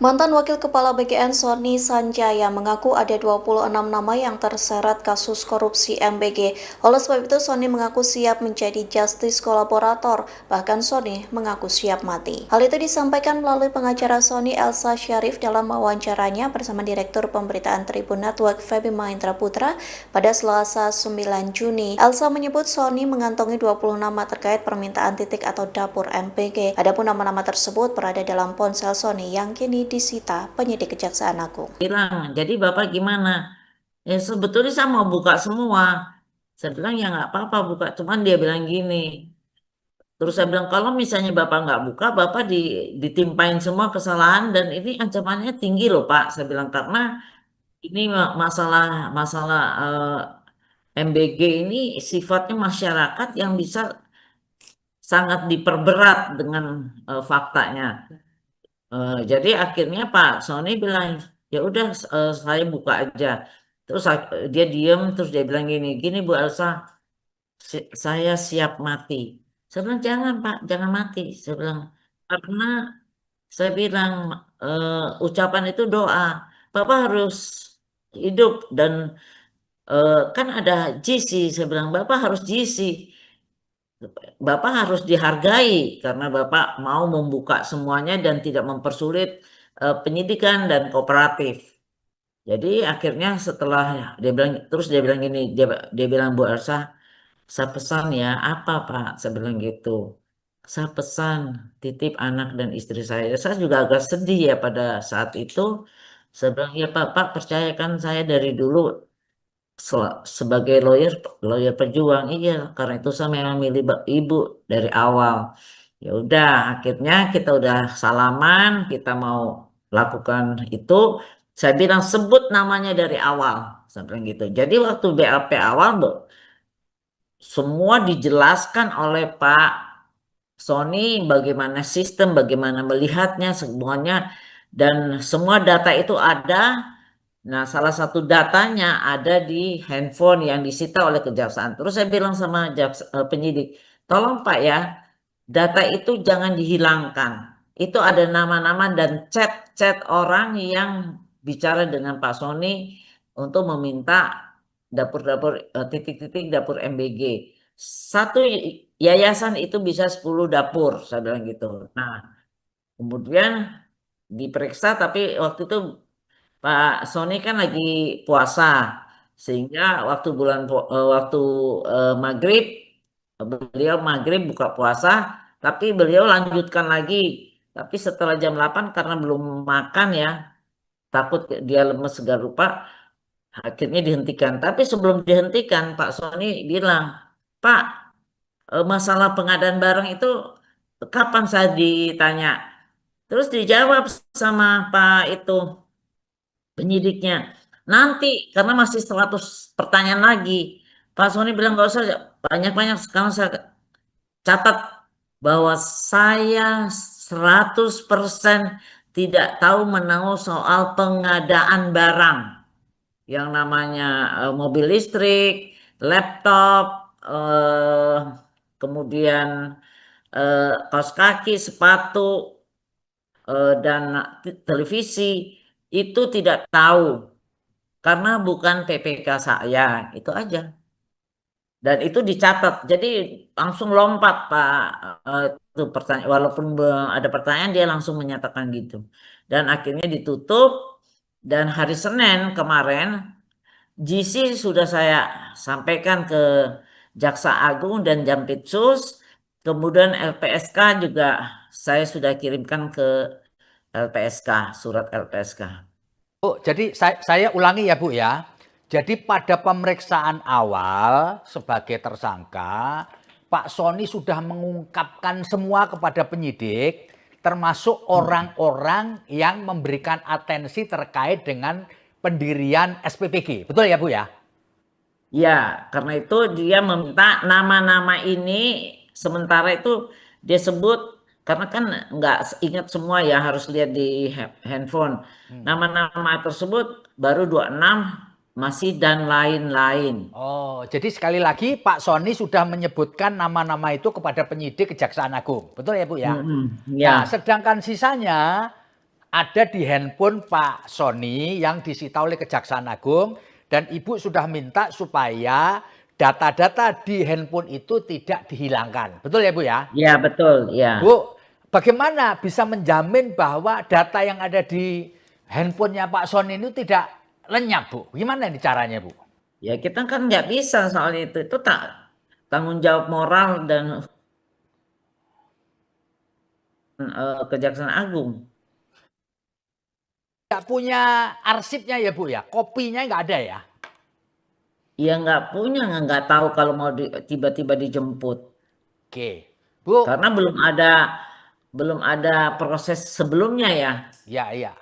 Mantan Wakil Kepala BKN Sony Sanjaya mengaku ada 26 nama yang terseret kasus korupsi MBG. Oleh sebab itu, Sony mengaku siap menjadi justice kolaborator. Bahkan Sony mengaku siap mati. Hal itu disampaikan melalui pengacara Sony Elsa Syarif dalam wawancaranya bersama Direktur Pemberitaan Tribun Network Feby Mahendra Putra pada Selasa 9 Juni. Elsa menyebut Sony mengantongi 20 nama terkait permintaan titik atau dapur MBG. Adapun nama-nama tersebut berada dalam ponsel Sony yang kini disita penyidik Kejaksaan Agung. Bilang, jadi Bapak gimana? Ya sebetulnya saya mau buka semua. Saya bilang ya nggak apa-apa buka. Cuman dia bilang gini. Terus saya bilang kalau misalnya Bapak nggak buka, Bapak ditimpain semua kesalahan dan ini ancamannya tinggi loh Pak. Saya bilang karena ini masalah masalah MBG ini sifatnya masyarakat yang bisa sangat diperberat dengan faktanya. Jadi akhirnya Pak Sony bilang ya udah saya buka aja. Terus dia diem terus dia bilang gini, gini Bu Elsa, saya siap mati. Saya bilang jangan Pak, jangan mati. Saya bilang karena saya bilang ucapan itu doa. Bapak harus hidup dan kan ada GC. Saya bilang Bapak harus GC. Bapak harus dihargai karena Bapak mau membuka semuanya dan tidak mempersulit penyidikan dan kooperatif. Jadi akhirnya setelah dia bilang terus dia bilang gini, dia bilang Bu Elsa, saya pesan ya apa Pak? Saya bilang gitu. Saya pesan titip anak dan istri saya. Saya juga agak sedih ya pada saat itu. Saya bilang ya Pak percayakan saya dari dulu sebagai lawyer pejuang iya karena itu saya memang milih ibu dari awal ya udah akhirnya kita udah salaman kita mau lakukan itu saya bilang sebut namanya dari awal sampai gitu jadi waktu BAP awal Bu, semua dijelaskan oleh Pak Sony bagaimana sistem bagaimana melihatnya semuanya dan semua data itu ada. Nah, salah satu datanya ada di handphone yang disita oleh kejaksaan. Terus saya bilang sama penyidik, tolong Pak ya, data itu jangan dihilangkan. Itu ada nama-nama dan chat-chat orang yang bicara dengan Pak Sony untuk meminta dapur-dapur titik-titik dapur MBG. Satu yayasan itu bisa 10 dapur, saya bilang gitu. Nah, kemudian diperiksa tapi waktu itu Pak Sony kan lagi puasa, sehingga waktu maghrib beliau maghrib buka puasa, tapi beliau lanjutkan lagi. Tapi setelah jam 8 karena belum makan ya, takut dia lemes segala rupa, akhirnya dihentikan. Tapi sebelum dihentikan, Pak Sony bilang, Pak, masalah pengadaan barang itu kapan saya ditanya? Terus dijawab sama Pak itu penyidiknya. Nanti karena masih 100 pertanyaan lagi. Pak Sony bilang nggak usah banyak-banyak sekarang saya catat bahwa saya 100% tidak tahu menahu soal pengadaan barang yang namanya mobil listrik, laptop, eh, kemudian kaos kaki, sepatu, dan televisi itu tidak tahu karena bukan PPK saya itu aja dan itu dicatat jadi langsung lompat Pak itu pertanyaan walaupun ada pertanyaan dia langsung menyatakan gitu dan akhirnya ditutup dan hari Senin kemarin GC sudah saya sampaikan ke Jaksa Agung dan Jampitsus kemudian LPSK juga saya sudah kirimkan ke LPSK surat LPSK. Bu, jadi saya ulangi ya Bu ya. Jadi pada pemeriksaan awal sebagai tersangka, Pak Sony sudah mengungkapkan semua kepada penyidik, termasuk orang-orang yang memberikan atensi terkait dengan pendirian SPPG. Betul ya Bu ya? Ya, karena itu dia meminta nama-nama ini sementara itu dia sebut karena kan nggak ingat semua ya harus lihat di handphone. Nama-nama tersebut baru 26 masih dan lain-lain. Oh, jadi sekali lagi Pak Sony sudah menyebutkan nama-nama itu kepada penyidik Kejaksaan Agung. Betul ya Bu ya? Mm-mm, Nah, ya, sedangkan sisanya ada di handphone Pak Sony yang disita oleh Kejaksaan Agung dan Ibu sudah minta supaya data-data di handphone itu tidak dihilangkan. Betul ya Bu ya? Ya, betul, ya. Bu, bagaimana bisa menjamin bahwa data yang ada di handphonenya Pak Sony itu tidak lenyap Bu? Gimana ini caranya Bu? Ya, kita kan nggak bisa soal itu. Itu tanggung jawab moral dan Kejaksaan Agung. Nggak punya arsipnya ya Bu ya? Kopinya nggak ada ya? Ya nggak punya, nggak tahu kalau mau tiba-tiba dijemput. Oke. Bu, Karena belum ada proses sebelumnya ya. ya iya.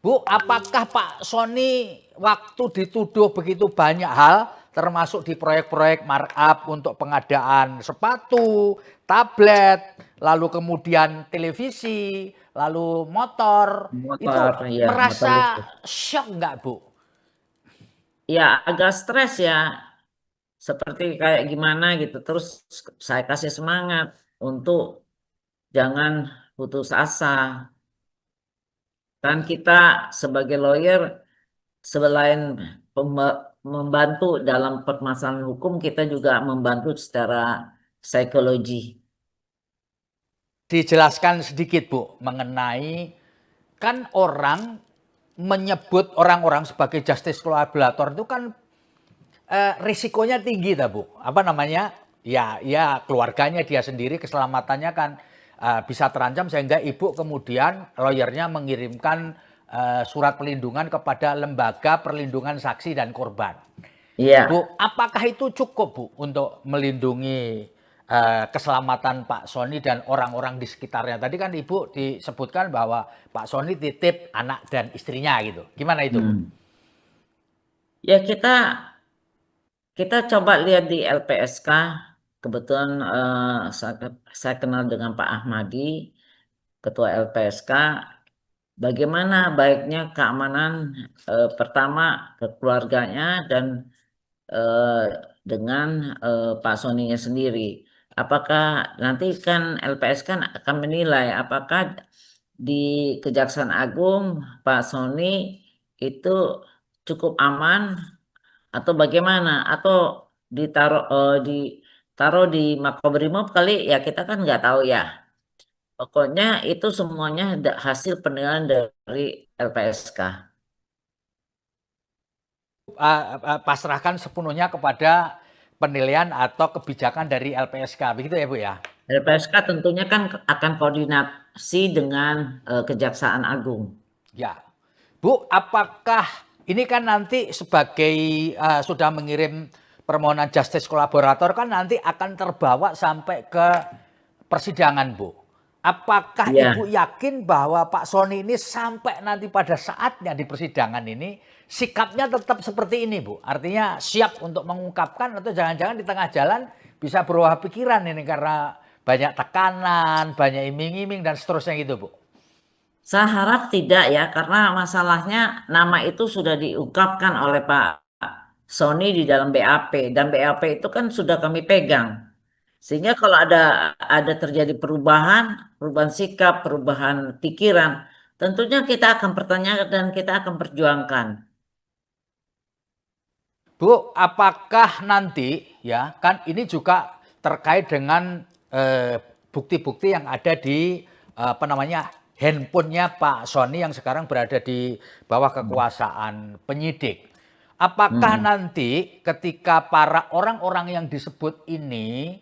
Bu, apakah Pak Sony waktu dituduh begitu banyak hal, termasuk di proyek-proyek markup untuk pengadaan sepatu, tablet, lalu kemudian televisi, lalu motor, itu Motor, ya, motor merasa listrik. shock nggak Bu? Ya agak stres ya. Seperti kayak gimana gitu. Terus saya kasih semangat untuk jangan putus asa. Kan kita sebagai lawyer selain membantu dalam permasalahan hukum, kita juga membantu secara psikologi. Dijelaskan sedikit Bu mengenai kan orang menyebut orang-orang sebagai justice collaborator itu kan risikonya tinggi dah Bu. Apa namanya? Ya keluarganya dia sendiri keselamatannya kan bisa terancam sehingga ibu kemudian lawyernya mengirimkan surat perlindungan kepada lembaga perlindungan saksi dan korban. Bu, Iya, apakah itu cukup Bu untuk melindungi keselamatan Pak Sony dan orang-orang di sekitarnya? Tadi kan Ibu disebutkan bahwa Pak Sony titip anak dan istrinya gitu. Gimana itu Bu? ya kita coba lihat di LPSK. Kebetulan saya kenal dengan Pak Ahmadi, Ketua LPSK. Bagaimana baiknya keamanan pertama ke keluarganya dan eh, dengan Pak Soninya sendiri. Apakah nanti kan LPSK kan akan menilai apakah di Kejaksaan Agung Pak Sony itu cukup aman atau bagaimana, atau ditaruh di Makobrimob kali ya, kita kan nggak tahu ya. Pokoknya itu semuanya hasil penilaian dari LPSK. Pasrahkan sepenuhnya kepada penilaian atau kebijakan dari LPSK, begitu ya Bu ya? LPSK tentunya kan akan koordinasi dengan Kejaksaan Agung. Ya, Bu, apakah ini kan nanti sebagai sudah mengirim permohonan justice kolaborator kan nanti akan terbawa sampai ke persidangan, Bu. Apakah Iya, Ibu yakin bahwa Pak Sony ini sampai nanti pada saatnya di persidangan ini sikapnya tetap seperti ini, Bu? Artinya siap untuk mengungkapkan atau jangan-jangan di tengah jalan bisa berubah pikiran ini karena banyak tekanan, banyak iming-iming dan seterusnya gitu, Bu. saya harap tidak ya, karena masalahnya nama itu sudah diungkapkan oleh Pak Sony di dalam BAP, dan BAP itu kan sudah kami pegang. Sehingga kalau ada terjadi perubahan sikap, perubahan pikiran, tentunya kita akan pertanyakan dan kita akan perjuangkan. Bu, apakah nanti ya kan ini juga terkait dengan bukti-bukti yang ada di apa namanya handphonenya Pak Sony yang sekarang berada di bawah kekuasaan penyidik. Apakah Hmm. nanti ketika para orang-orang yang disebut ini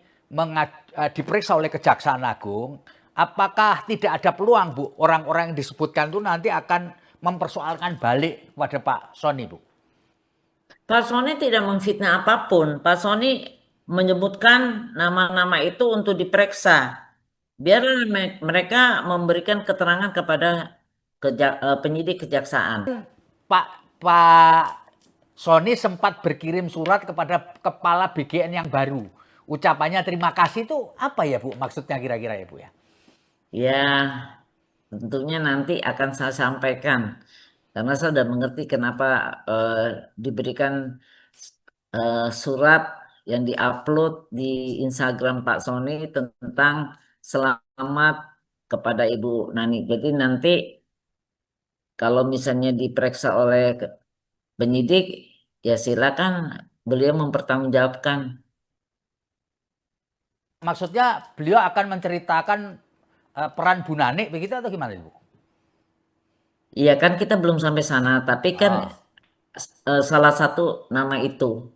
diperiksa oleh Kejaksaan Agung, apakah tidak ada peluang Bu orang-orang yang disebutkan itu nanti akan mempersoalkan balik kepada Pak Sony Bu? Pak Sony tidak memfitnah apapun. Pak Sony menyebutkan nama-nama itu untuk diperiksa. Biarlah mereka memberikan keterangan kepada penyidik kejaksaan. Pak Pak Sony sempat berkirim surat kepada kepala BGN yang baru. Ucapannya terima kasih itu apa ya Bu? Maksudnya kira-kira ya Bu ya? Ya, tentunya nanti akan saya sampaikan. Karena saya sudah mengerti kenapa eh, diberikan surat yang diupload di Instagram Pak Sony tentang selamat kepada Ibu Nani. Jadi nanti Kalau misalnya diperiksa oleh penyidik, ya silakan beliau mempertanggungjawabkan. Maksudnya beliau akan menceritakan peran Bu Nanik begitu atau gimana Ibu? Iya kan kita belum sampai sana, tapi kan Ah. salah satu nama itu.